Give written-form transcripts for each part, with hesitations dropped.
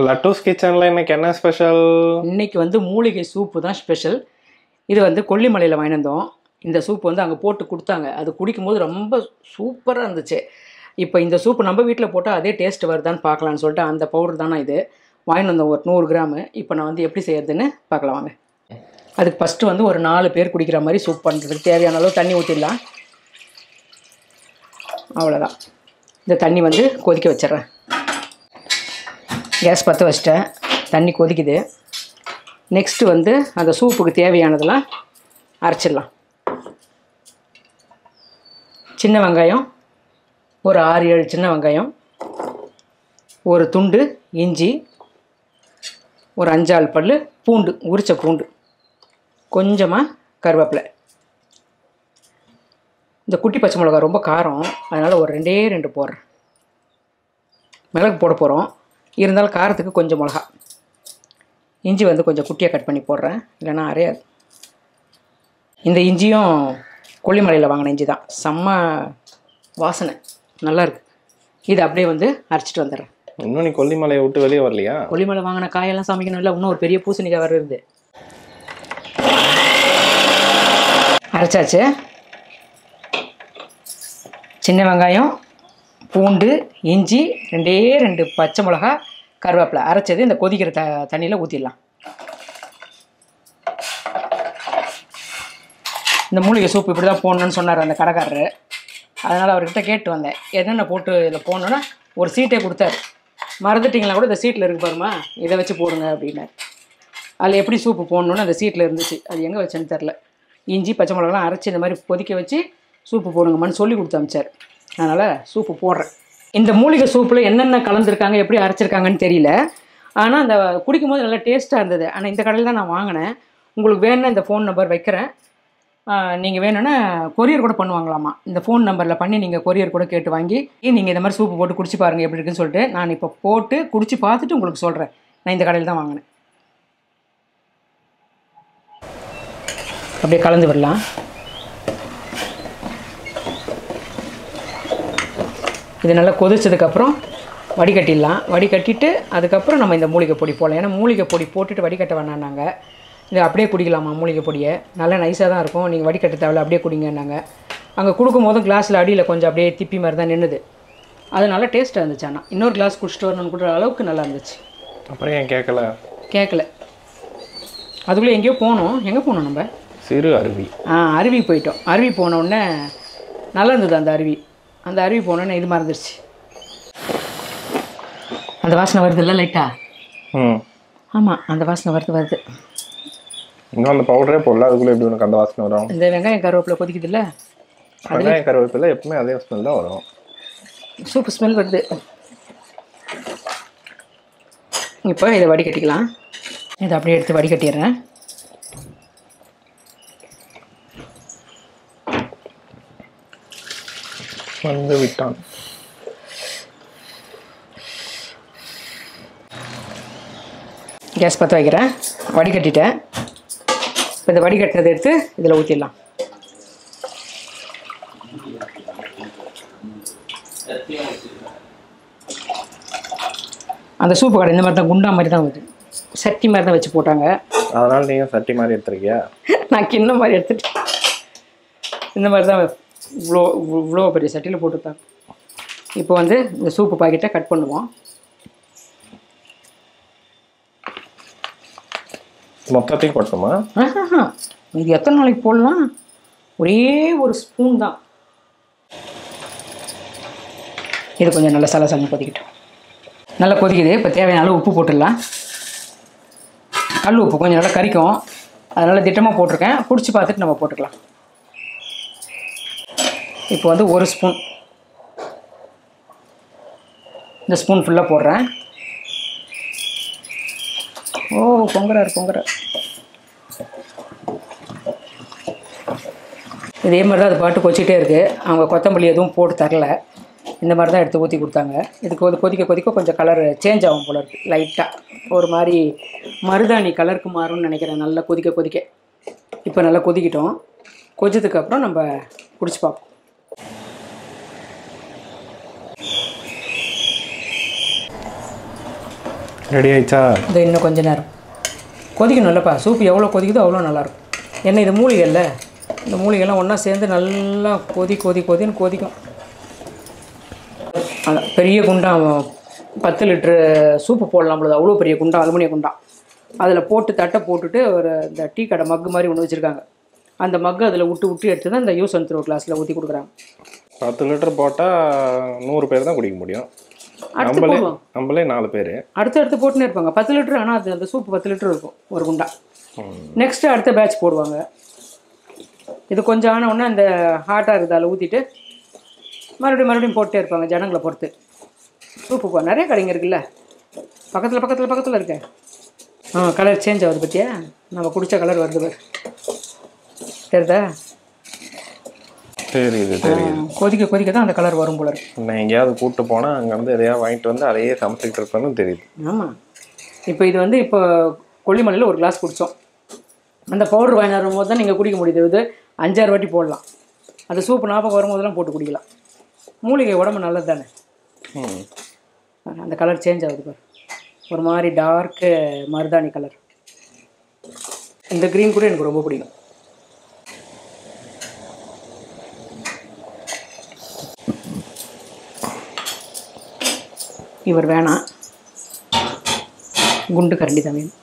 லட்டூஸ் கிச்சனில் இன்னைக்கு என்ன ஸ்பெஷல்? இன்னைக்கு வந்து மூலிகை சூப்பு தான் ஸ்பெஷல். இது வந்து கொல்லிமலையில் வாங்கிட்டு வந்தோம். இந்த சூப்பு வந்து அங்கே போட்டு கொடுத்தாங்க. அது குடிக்கும்போது ரொம்ப சூப்பராக இருந்துச்சு. இப்போ இந்த சூப்பு நம்ம வீட்டில் போட்டால் அதே டேஸ்ட் வருதான்னு பார்க்கலான்னு சொல்லிட்டு அந்த பவுடர் தானே இது வாங்கிட்டு வந்தோம், ஒரு 100 கிராமு. இப்போ நான் வந்து எப்படி செய்யறதுன்னு பார்க்கலாம் வாங்க. அதுக்கு ஃபஸ்ட்டு வந்து ஒரு 4 பேர் குடிக்கிற மாதிரி சூப் பண்ணுறதுக்கு தேவையான அளவு தண்ணி ஊற்றிடலாம். அவ்வளோதான். இந்த தண்ணி வந்து கொதிக்க வச்சிட்றேன். கேஸ் பற்ற வச்சிட்டேன், தண்ணி கொதிக்குது. நெக்ஸ்ட்டு வந்து அந்த சூப்புக்கு தேவையானதெல்லாம் அரைச்சிடலாம். சின்ன வெங்காயம் ஒரு 6-7 சின்ன வெங்காயம், ஒரு துண்டு இஞ்சி, ஒரு 5-6 பல் பூண்டு, உரிச்ச பூண்டு, கொஞ்சமாக கருவேப்பிலை. இந்த குட்டி பச்சை மிளகா ரொம்ப காரம், அதனால் ஒரு 2 போடுறேன். மிளகு போட போகிறோம், இருந்தாலும் காரத்துக்கு கொஞ்சம் மிளகா. இஞ்சி வந்து கொஞ்சம் குட்டியாக கட் பண்ணி போடுறேன், இல்லைன்னா அரையாது. இந்த இஞ்சியும் கொல்லிமலையில் வாங்கின இஞ்சி தான், செம்ம வாசனை நல்லாயிருக்கு. இது அப்படியே வந்து அரைச்சிட்டு வந்துடுறேன். இன்னும் நீ கொல்லிமலையை விட்டு வெளியே வரலையா? கொல்லிமலை வாங்கின காயெல்லாம் சமைக்கணும் இல்லை, இன்னும் ஒரு பெரிய பூசணிக்காய் வருது. அரைச்சாச்சு. சின்ன வெங்காயம், பூண்டு, இஞ்சி, 2 பச்சை மிளகா, கருவேப்பிலை அரைச்சது இந்த கொதிக்கிற தண்ணியில் ஊற்றிடலாம். இந்த மூலிகை சூப்பு இப்படி தான் போடணுன்னு சொன்னார் அந்த கடைக்காரரு. அதனால் அவர்கிட்ட கேட்டு வந்தேன் என்னென்ன போட்டு இதில் போடணுன்னா. ஒரு சீட்டே கொடுத்தாரு. மறந்துட்டிங்களா கூட இந்த சீட்டில் இருக்கு பாருமா, இதை வச்சு போடுங்க அப்படின்னாரு. அதில் எப்படி சூப்பு போடணுன்னு அந்த சீட்டில் இருந்துச்சு, அது எங்கே வச்சேன்னு தெரில. இஞ்சி பச்சை மிளகாலாம் அரைச்சி இந்த மாதிரி கொதிக்க வச்சு சூப்பு போடுங்கம்மான்னு சொல்லி கொடுத்து அமிச்சார். அதனால் சூப்பு போடுறேன். இந்த மூலிகை சூப்பில் என்னென்ன கலந்துருக்காங்க, எப்படி அரைச்சிருக்காங்கன்னு தெரியல. ஆனால் அந்த குடிக்கும்போது நல்லா டேஸ்ட்டாக இருந்தது. ஆனால் இந்த கடையில் தான் நான் வாங்கினேன். உங்களுக்கு வேணும்னா இந்த ஃபோன் நம்பர் வைக்கிறேன், நீங்கள் வேணும்னா கொரியர் கூட பண்ணுவாங்களாமா. இந்த ஃபோன் நம்பரில் பண்ணி நீங்கள் கொரியர் கூட கேட்டு வாங்கி நீங்கள் இந்த மாதிரி சூப்பு போட்டு குடிச்சு பாருங்கள் எப்படி இருக்குன்னு சொல்லிட்டு. நான் இப்போ போட்டு குடிச்சு பார்த்துட்டு உங்களுக்கு சொல்கிறேன். நான் இந்த கடையில் தான் வாங்கினேன். அப்படியே கலந்து விடலாம். இது நல்லா கொதிச்சதுக்கப்புறம் வடிகட்டிடலாம். வடிகட்டிட்டு அதுக்கப்புறம் நம்ம இந்த மூலிகை பொடி போடலாம். ஏன்னா மூலிகை பொடி போட்டுட்டு வடிகட்ட வேணான்னாங்க. இது அப்படியே குடிக்கலாமா மூலிகை பொடியை, நல்லா நைஸாக தான் இருக்கும், நீங்கள் வடிகட்ட தேவையில்ல அப்படியே குடிங்கன்னாங்க. அங்கே கொடுக்கும்போது கிளாஸில் அடியில் கொஞ்சம் அப்படியே திப்பி மாதிரி தான் நின்றுது. அதனால டேஸ்ட்டாக இருந்துச்சு. ஆனால் இன்னொரு கிளாஸ் குடிச்சிட்டு வரணும்னு கூட அளவுக்கு நல்லா இருந்துச்சு. அப்புறம் ஏன் கேட்கல? அதுக்குள்ளே எங்கேயோ போனோம். எங்கே போனோம் நம்ம? சிறு அருவி. அருவி போயிட்டோம். அருவி போனோடனே நல்லா இருந்தது அந்த அருவி. அந்த அருவி போனோடனே இது மறந்துடுச்சு. அந்த வாசனை வருது இல்லை லைட்டா? ஆமாம், அந்த வாசனை வருது. இன்னும் அந்த பவுடரே போடல, அதுக்குள்ளே எப்படி உனக்கு அந்த வாசனை வரும்? இந்த வெங்காயம் கருவேப்பிலை கொதிக்குது இல்லை, வெங்காயம் கருவேப்பிலை எப்பவுமே அதே ஸ்மெல் தான் வரும். சூப்பு ஸ்மெல் வருது. இப்போ இதை வடிகட்டிக்கலாம். இதை அப்படியே எடுத்து வடிகட்டிடுறேன். வந்து விட்டான். கேஸ் பற்ற வைக்கிறேன். வடிகட்டிட்டேன். இப்போ இந்த வடிகட்டினதை எடுத்து இதில் ஊற்றிடலாம். அந்த சூப்பு கடை இந்த மாதிரி தான் குண்டா மாதிரி தான் வருது, சட்டி மாதிரி தான் வச்சு போட்டாங்க. அதனால் நீங்கள் சட்டி மாதிரி எடுத்துருக்கியா? நான் கிண்ண மாதிரி எடுத்துட்டேன். இந்த மாதிரி தான் இவ்வளோ பெரிய சட்டியில் போட்டுருத்தாங்க. இப்போ வந்து இந்த சூப்பு பாக்கெட்டை கட் பண்ணுவோம். மொத்தத்தையும் போட்டோமா? இது எத்தனை நாளைக்கு போடலாம்? ஒரே ஒரு ஸ்பூன் தான். இது கொஞ்சம் நல்லா சலசலன்னு கொதிக்கிட்டோம். நல்லா கொதிக்குது. இப்போ தேவையான அளவு உப்பு போட்டுடலாம். கல் உப்பு கொஞ்சம் நல்லா கறிக்கும், அதனால் திட்டமாக போட்டிருக்கேன். குடிச்சு பார்த்துட்டு நம்ம போட்டுக்கலாம். இப்போ வந்து ஒரு ஸ்பூன், இந்த ஸ்பூன் ஃபுல்லாக போடுறேன். பொங்குறாரு. இதே மாதிரி தான் அது பாட்டு கொச்சிக்கிட்டே இருக்குது. அவங்க கொத்தமல்லி எதுவும் போட்டு தரல, இந்த மாதிரி தான் எடுத்து ஊற்றி கொடுத்தாங்க. இதுக்கு கொதிக்க கொஞ்சம் கலர் சேஞ்ச் ஆகும் போல இருக்குது. லைட்டாக ஒரு மாதிரி மருதாணி கலருக்கு மாறும்னு நினைக்கிறேன். நல்லா கொதிக்க. இப்போ நல்லா கொதிக்கிட்டோம். கொதிச்சதுக்கப்புறம் நம்ம குடிச்சு பார்ப்போம். ரெடி ஆயிடுச்சா? இது இன்னும் கொஞ்ச நேரம் கொதிக்கணும் இல்லைப்பா. சூப்பு எவ்வளோ கொதிக்குதோ அவ்வளோ நல்லாயிருக்கும். ஏன்னா இது மூலிகை இல்லை, இந்த மூலிகைலாம் ஒன்றா சேர்ந்து நல்லா கொதின்னு கொதிக்கும். அதான் பெரிய குண்டான் 10 லிட்ரு சூப்பு போடலாம் பொழுது, அவ்வளோ பெரிய குண்டான், அலுமினிய குண்டான். அதில் போட்டு தட்டை போட்டுட்டு ஒரு இந்த டீ கடை மக்கு மாதிரி ஒன்று வச்சுருக்காங்க. அந்த மக்கு அதில் விட்டு எடுத்து தான் இந்த யூஸ் அண்ட் த்ரோ கிளாஸில் ஊற்றி கொடுக்குறாங்க. 10 லிட்டர் போட்டால் 100 பேர் தான் குடிக்க முடியும். நம்மளே 4 பேர் அடுத்து போட்டுன்னே இருப்பாங்க. 10 லிட்டர். ஆனால் அது அந்த சூப்பு 10 லிட்டர் இருக்கும் ஒரு குண்டா. நெக்ஸ்ட்டு அடுத்த பேட்ச் போடுவாங்க. இது கொஞ்சம் ஆன உடனே அந்த ஹாட்டாக இருக்குது அதில் ஊற்றிட்டு மறுபடியும் போட்டே இருப்பாங்க ஜனங்களை பொறுத்து. சூப்பு நிறைய கடைங்க இருக்குல்ல, பக்கத்தில் இருக்கேன். கலர் சேஞ்ச் ஆகுது பற்றியா? நம்ம குடித்த கலர் வருது பாரு, தெரியுதா? தெரியுது. கொதிக்க தான் அந்த கலர் வரும் போல இருக்கு. நான் எங்கேயாவது கூப்பிட்டு போனால் அங்கே வந்து எதையாவது வாங்கிட்டு வந்து அதையே சமைச்சிக்கிட்டு இருப்பேன்னு தெரியுது. ஆமாம். இப்போ கொல்லிமலையில் ஒரு கிளாஸ் குடித்தோம். அந்த பவுடர் வாங்கி வரும்போது தான் நீங்கள் குடிக்க முடியுது. இது 5-6 வாட்டி போடலாம். அந்த சூப்பு ஞாபகம் வரும்போதெல்லாம் போட்டு குடிக்கலாம். மூலிகை உடம்பு நல்லது தானே. அந்த கலர் சேஞ்ச் ஆகுது பாரு, ஒரு மாதிரி டார்க்கு மருதாணி கலர். இந்த க்ரீன் கூட எனக்கு ரொம்ப பிடிக்கும். இவர் வேணாம், குண்டு கரண்டி தான் வேணும்.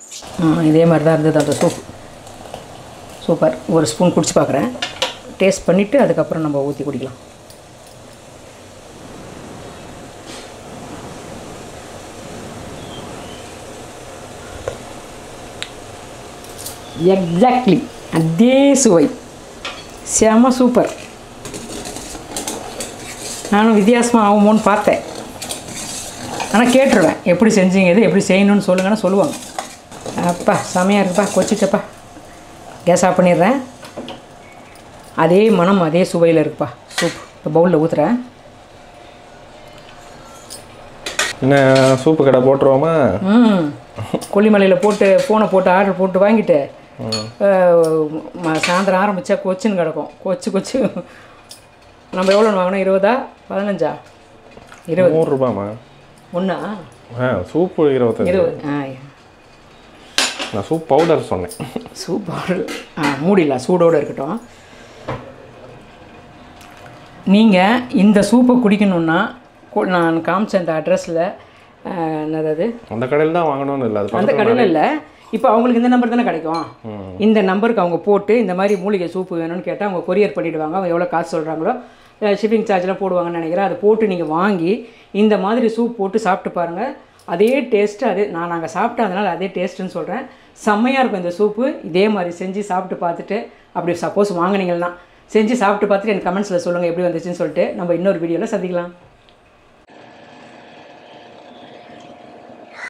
இதே மாதிரி தான் இருந்தது அந்த சூப். சூப்பர். ஒரு ஸ்பூன் குடிச்சு பார்க்குறேன், டேஸ்ட் பண்ணிவிட்டு அதுக்கப்புறம் நம்ம ஊற்றி குடிக்கலாம். எக்ஸாக்ட்லி அதே சுவை, செம சூப்பர். நானும் வித்தியாசமாக ஆகுமோன்னு பார்த்தேன். ஆனால் கேட்டுருவேன், எப்படி செஞ்சீங்க, இது எப்படி செய்யணும்னு சொல்லுங்கன்னா சொல்லுவாங்க. அப்பா செமையாக இருக்குப்பா, கொச்சிட்டப்பா. கேஸ் ஆஃப் பண்ணிடுறேன். அதே மனம் அதே சுவையில் இருக்குப்பா சூப். இப்போ பவுலில் ஊற்றுறேன். என்ன சூப்பு கடை போட்டுருவோமா? கொல்லிமலையில் ஃபோனை போட்டு ஆர்டர் போட்டு வாங்கிட்டு சாயந்தரம் ஆரம்பித்தா கொச்சின்னு கிடக்கும். கொச்சு நம்ம எவ்வளோ வாங்கினோம்? 20 15 20 100 ரூபாமா ஒன்றா? சூப்பு 20. நான் சூப் பவுடர் சொன்னேன். சூப் பவுடர் மூடிடலாம், சூடோடு இருக்கட்டும். நீங்கள் இந்த சூப்பை குடிக்கணுன்னா நான் காமிச்ச அந்த அட்ரஸில் என்னது அந்த கடையில் தான் வாங்கணும்னு இல்லை, அது அந்த கடையில் இல்லை. இப்போ அவங்களுக்கு இந்த நம்பர் தானே கிடைக்கும். இந்த நம்பருக்கு அவங்க போட்டு இந்த மாதிரி மூலிகை சூப்பு வேணும்னு கேட்டால் அவங்க கொரியர் பண்ணிவிடுவாங்க. அவங்க எவ்வளோ காசு சொல்கிறாங்களோ ஷிப்பிங் சார்ஜெலாம் போடுவாங்கன்னு நினைக்கிறேன். அதை போட்டு நீங்கள் வாங்கி இந்த மாதிரி சூப் போட்டு சாப்பிட்டு பாருங்கள். அதே டேஸ்ட்டு, அதே நாங்கள் சாப்பிட்டேன் அதனால் அதே டேஸ்ட்டுன்னு சொல்கிறேன். செம்மையாக இருக்கும் இந்த சூப்பு. இதே மாதிரி செஞ்சு சாப்பிட்டு பார்த்துட்டு, அப்படி சப்போஸ் வாங்கினீங்கன்னா செஞ்சு சாப்பிட்டு பார்த்துட்டு எனக்கு கமெண்ட்ஸில் சொல்லுங்கள் எப்படி வந்துச்சுன்னு சொல்லிட்டு. நம்ம இன்னொரு வீடியோவில் சந்திக்கலாம்.